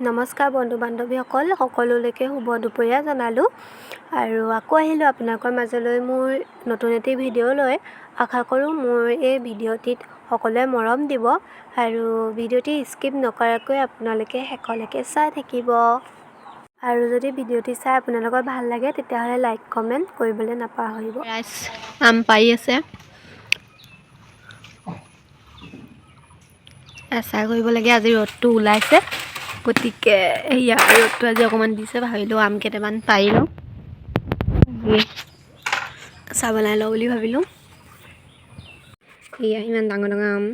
নমস্কাৰ বন্ধু বান্ধৱীসকল, সকলোলৈকে শুভ দুপৰীয়া জনালোঁ আৰু আকৌ আহিলোঁ আপোনালোকৰ মাজলৈ মোৰ নতুন এটি ভিডিঅ' লৈ। আশা কৰোঁ মোৰ এই ভিডিঅ'টিত সকলোৱে মৰম দিব আৰু ভিডিঅ'টি স্কিপ নকৰাকৈ আপোনালোকে শেষলৈকে চাই থাকিব। আৰু যদি ভিডিঅ'টি চাই আপোনালোকৰ ভাল লাগে তেতিয়াহ'লে লাইক কমেণ্ট কৰিবলৈ নাপাহৰিব। আম পাৰি আছে, আচাৰ কৰিব লাগে। আজি ৰ'দটো ওলাইছে, গতিকে এয়া ৰ'দটো আজি অকণমান দিছে, ভাবিলোঁ আম কেইটামান পাৰি লওঁ, চাহ বনাই লওঁ বুলি ভাবিলোঁ। এয়া ইমান ডাঙৰ ডাঙৰ আম,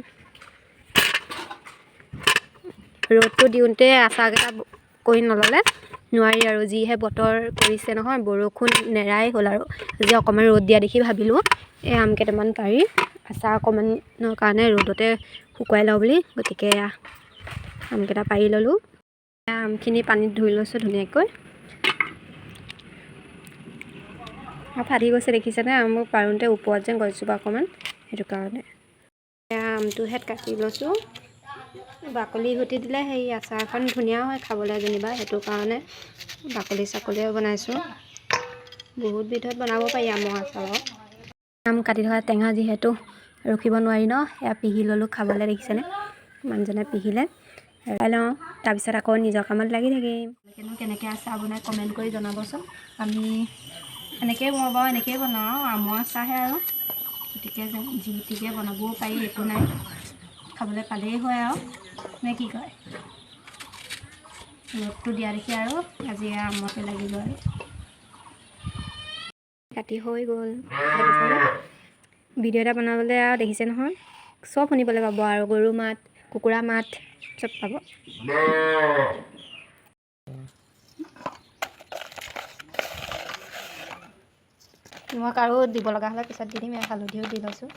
ৰ'দটো দিওঁতে আচাৰকেইটা কৰি নল'লে নোৱাৰি আৰু। যিহে বতৰ কৰিছে নহয়, বৰষুণ নেৰাই হ'ল আৰু আজি অকণমান ৰ'দ দিয়া দেখি ভাবিলোঁ এই আম কেইটামান পাৰি আচাৰ অকণমানৰ কাৰণে ৰ'দতে শুকুৱাই লওঁ বুলি। গতিকে আমকেইটা পাৰি ল'লোঁ। আমখিনি পানীত ধুই লৈছোঁ ধুনীয়াকৈ, ফাটি গৈছে দেখিছেনে? আমবোৰ পাৰোঁতে ওপৰত যেন গছজোপা অকণমান, সেইটো কাৰণে। আমটো হেত কাটি লৈছোঁ, বাকলি গুটি দিলে সেই আচাৰখন ধুনীয়া হয় খাবলৈ যেনিবা, সেইটো কাৰণে বাকলি চাকলিও বনাইছোঁ। বহুত বিধত বনাব পাৰি আমৰ আচাৰ। আম কাটি থকা টেঙা যিহেতু ৰখিব নোৱাৰি ন, এয়া পিহি ল'লোঁ খাবলৈ, দেখিছেনে? মানুহজনে পিহিলে খাই লওঁ, তাৰপিছত আকৌ নিজৰ কামত লাগি থাকিম। কেনেকৈ আচাৰ বনাই কমেণ্ট কৰি জনাবচোন। আমি এনেকৈয়ে মই বাৰু এনেকৈয়ে বনাওঁ, আমৰ আচাৰহে আৰু, গতিকে যি টিকে বনাবও পাৰি, একো নাই, খাবলৈ পালেই হয় আৰু, নে কি কয়? ৰ'দটো দিয়া দেখি আৰু আজি আমতে লাগিব আৰু। কাটি হৈ গ'ল, দেখিছেনে? ভিডিঅ' এটা বনাবলৈ আৰু দেখিছে নহয়, চব শুনিবলৈ পাব আৰু, গৰু মাত, কুকুৰা মাত, চব পাব। নিমখ আৰু দিব লগা হ'লে পিছত দি দিম, হালধিও দি লৈছোঁ।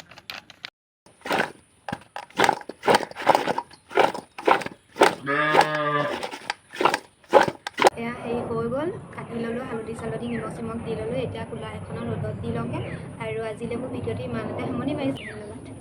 এয়া হেৰি হৈ গ'ল, কাটি ল'লোঁ, হালধি চালধি নিমখ চিমখ দি ল'লোঁ। এতিয়া কুলাৰ এখনত ৰ'দত দি লওঁগৈ আৰু আজিলৈ মোৰ ভিডিঅ'টো ইমানতে সামৰণি মাৰিছোঁ। ধন্যবাদ।